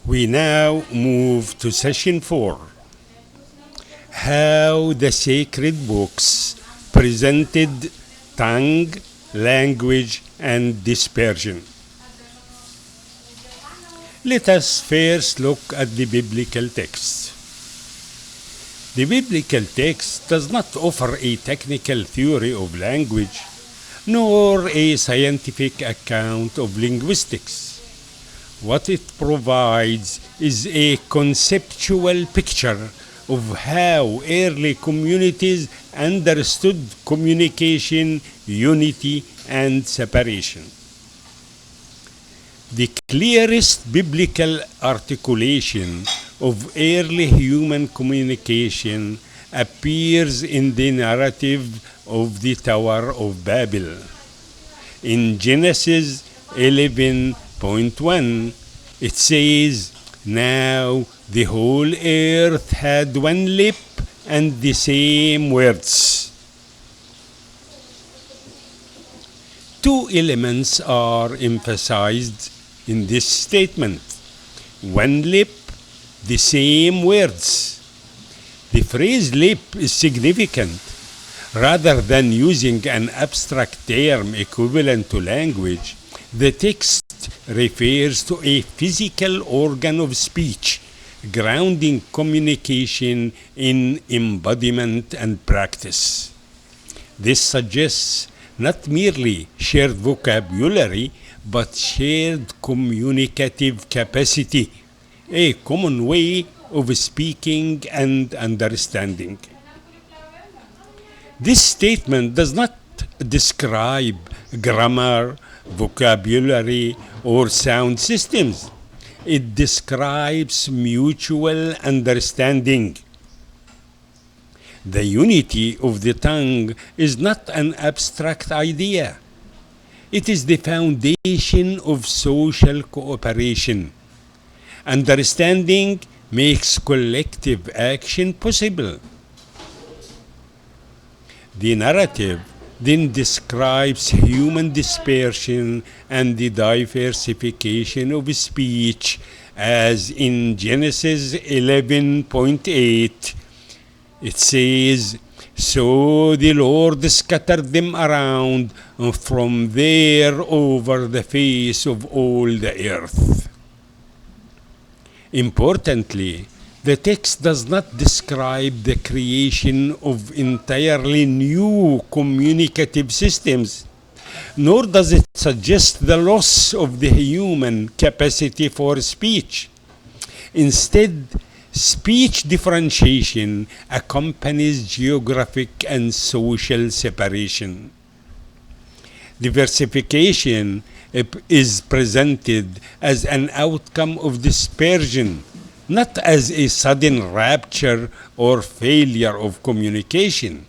We now move to session 4. How the sacred books presented tongue, language, and dispersion. Let us first look at the biblical text. The biblical text does not offer a technical theory of language, nor a scientific account of linguistics. What it provides is a conceptual picture of how early communities understood communication, unity, and separation. The clearest biblical articulation of early human communication appears in the narrative of the Tower of Babel. In Genesis 11:1, it says, "Now the whole earth had one lip and the same words." Two elements are emphasized in this statement: one lip, the same words. The phrase lip is significant. Rather than using an abstract term equivalent to language, the text refers to a physical organ of speech, grounding communication in embodiment and practice. This suggests not merely shared vocabulary, but shared communicative capacity, a common way of speaking and understanding. This statement does not describe grammar, vocabulary, or sound systems. It describes mutual understanding. The unity of the tongue is not an abstract idea. It is the foundation of social cooperation. Understanding makes collective action possible. The narrative then describes human dispersion and the diversification of speech, as in Genesis 11:8. It says, "So the Lord scattered them around from there over the face of all the earth." Importantly, the text does not describe the creation of entirely new communicative systems, nor does it suggest the loss of the human capacity for speech. Instead, speech differentiation accompanies geographic and social separation. Diversification is presented as an outcome of dispersion, not as a sudden rupture or failure of communication.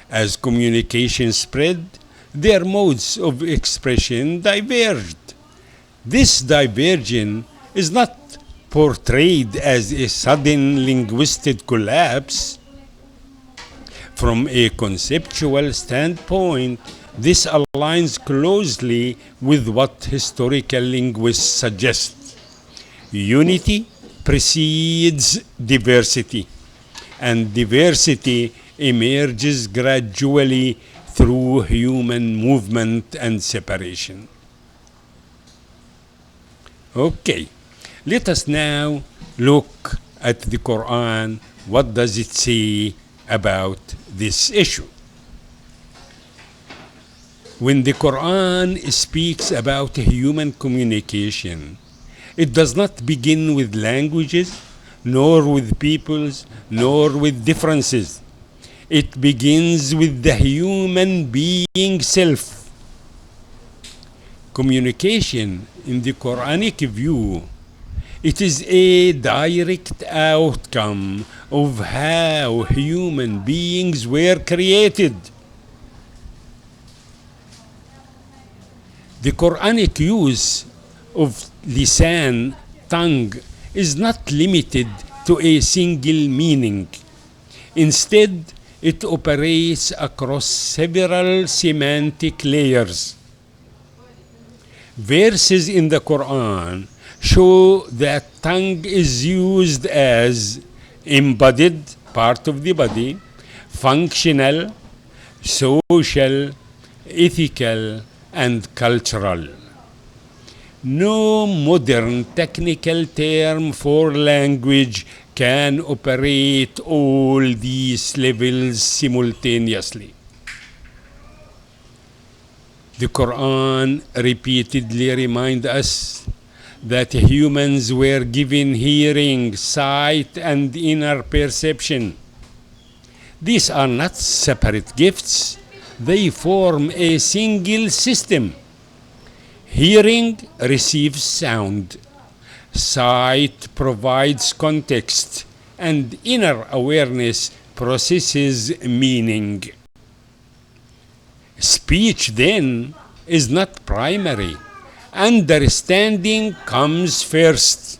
As communication spread, their modes of expression diverged. This divergence is not portrayed as a sudden linguistic collapse. From a conceptual standpoint, this aligns closely with what historical linguists suggest. Unity precedes diversity, and diversity emerges gradually through human movement and separation. Okay, let us now look at the Quran. What does it say about this issue? When the Quran speaks about human communication, it does not begin with languages, nor with peoples, nor with differences. It begins with the human being self. Communication, in the Quranic view, it is a direct outcome of how human beings were created. The Quranic use of lisan, tongue, is not limited to a single meaning. Instead, it operates across several semantic layers. Verses in the Quran show that tongue is used as embodied part of the body, functional, social, ethical, and cultural. No modern technical term for language can operate all these levels simultaneously. The Quran repeatedly reminds us that humans were given hearing, sight, and inner perception. These are not separate gifts, they form a single system. Hearing receives sound, sight provides context, and inner awareness processes meaning. Speech, then, is not primary. Understanding comes first.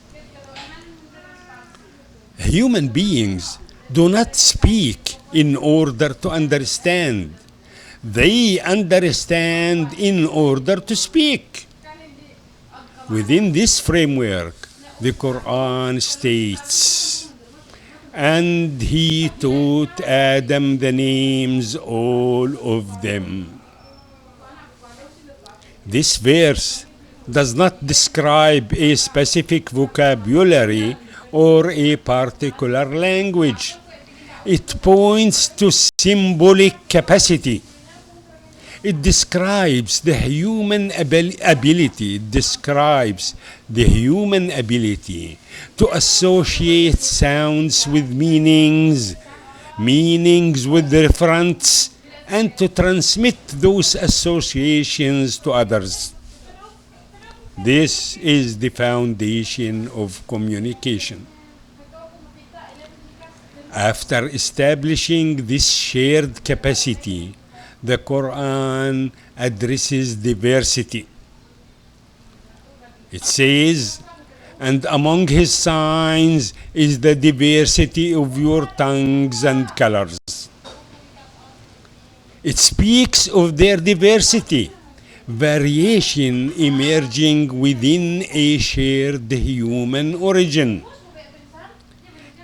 Human beings do not speak in order to understand. They understand in order to speak. Within this framework, the Quran states, "And he taught Adam the names, all of them." This verse does not describe a specific vocabulary or a particular language. It points to symbolic capacity. It describes the human ability to associate sounds with meanings, meanings with referents, and to transmit those associations to others. This is the foundation of communication. After establishing this shared capacity, the Quran addresses diversity. It says, "And among his signs is the diversity of your tongues and colors." It speaks of their diversity, variation emerging within a shared human origin.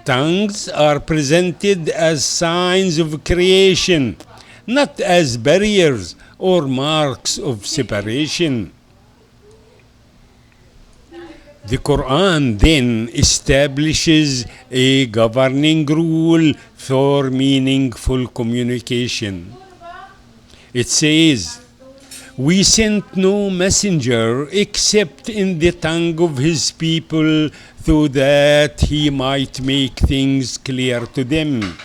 Tongues are presented as signs of creation, not as barriers or marks of separation. The Quran then establishes a governing rule for meaningful communication. It says, "We sent no messenger except in the tongue of his people, so that he might make things clear to them."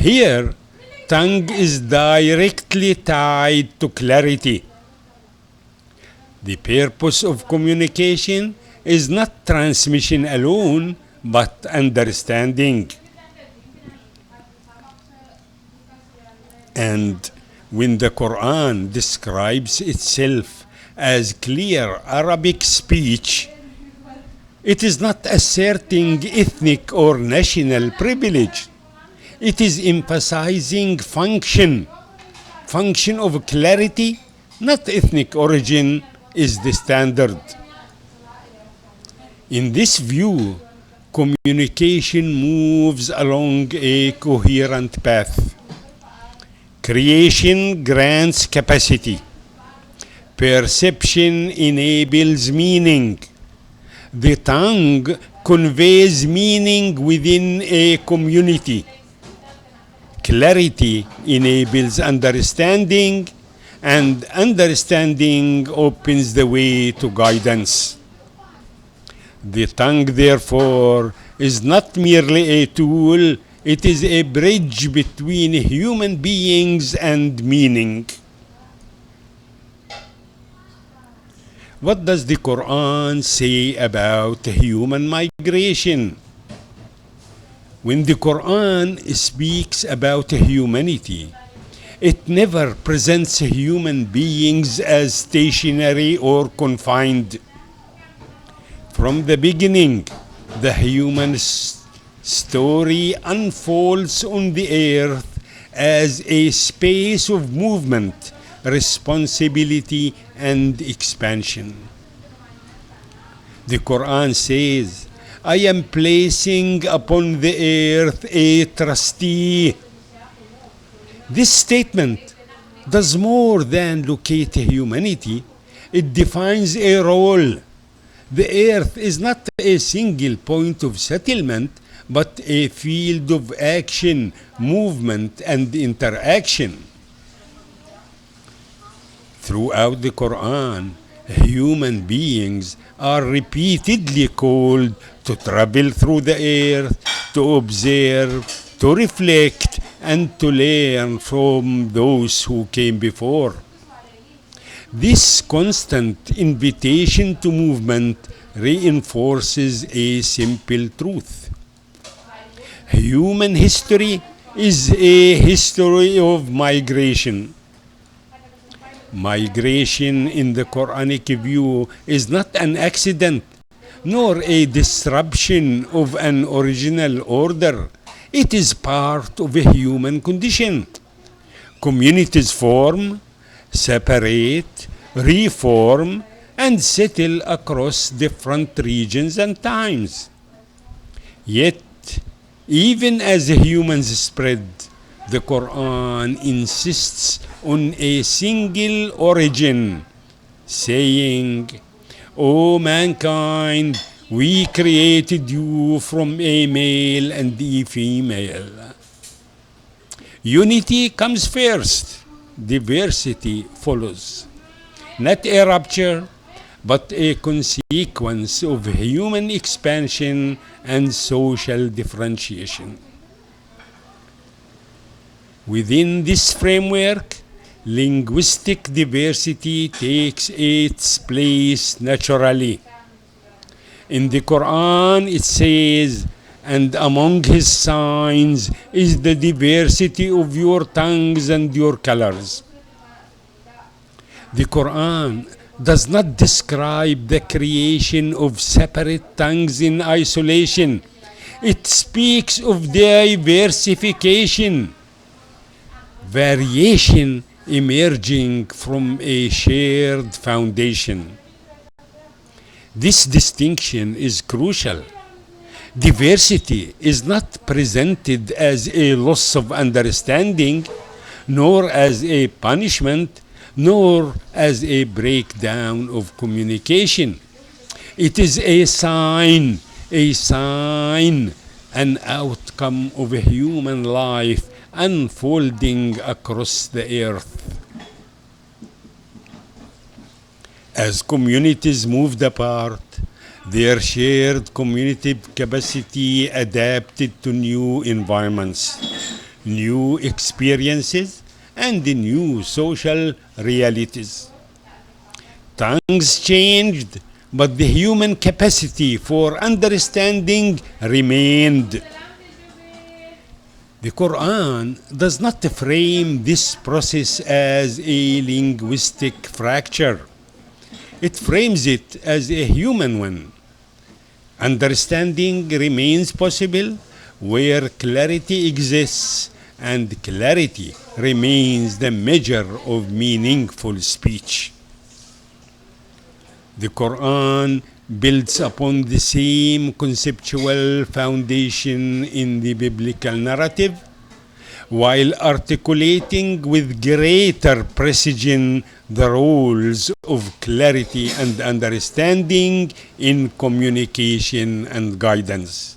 Here, tongue is directly tied to clarity. The purpose of communication is not transmission alone, but understanding. And when the Quran describes itself as clear Arabic speech, it is not asserting ethnic or national privilege. It is emphasizing function of clarity, not ethnic origin, is the standard. In this view, communication moves along a coherent path. Creation grants capacity. Perception enables meaning. The tongue conveys meaning within a community. Clarity enables understanding, and understanding opens the way to guidance. The tongue, therefore, is not merely a tool, it is a bridge between human beings and meaning. What does the Quran say about human migration? When the Quran speaks about humanity, it never presents human beings as stationary or confined. From the beginning, the human story unfolds on the earth as a space of movement, responsibility, and expansion. The Quran says, I am placing upon the earth a trustee. This statement does more than locate humanity. It defines a role. The earth is not a single point of settlement, but a field of action, movement, and interaction. Throughout the Quran, human beings are repeatedly called to travel through the earth, to observe, to reflect, and to learn from those who came before. This constant invitation to movement reinforces a simple truth. Human history is a history of migration. Migration in the Quranic view is not an accident, nor a disruption of an original order. It is part of a human condition. Communities form, separate, reform, and settle across different regions and times. Yet, even as humans spread, the Quran insists on a single origin, saying, O mankind, we created you from a male and a female. Unity comes first, diversity follows. Not a rupture, but a consequence of human expansion and social differentiation. Within this framework, linguistic diversity takes its place naturally. In the Quran, it says, and among his signs is the diversity of your tongues and your colors. The Quran does not describe the creation of separate tongues in isolation. It speaks of diversification, variation emerging from a shared foundation. This distinction is crucial. Diversity is not presented as a loss of understanding, nor as a punishment, nor as a breakdown of communication. It is a sign, an outcome of a human life unfolding across the earth. As communities moved apart, their shared cognitive capacity adapted to new environments, new experiences, and the new social realities. Tongues changed, but the human capacity for understanding remained. The Quran does not frame this process as a linguistic fracture. It frames it as a human one. Understanding remains possible where clarity exists, and clarity remains the measure of meaningful speech. The Quran builds upon the same conceptual foundation in the biblical narrative, while articulating with greater precision the roles of clarity and understanding in communication and guidance.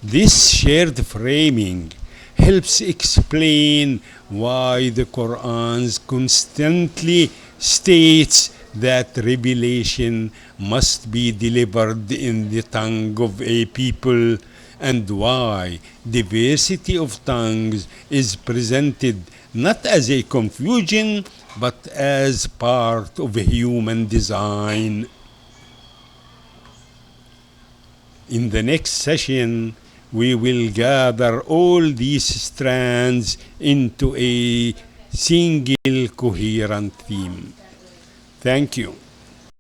This shared framing helps explain why the Quran constantly states that revelation must be delivered in the tongue of a people, and why diversity of tongues is presented not as a confusion but as part of human design. In the next session, we will gather all these strands into a single coherent theme. Thank you.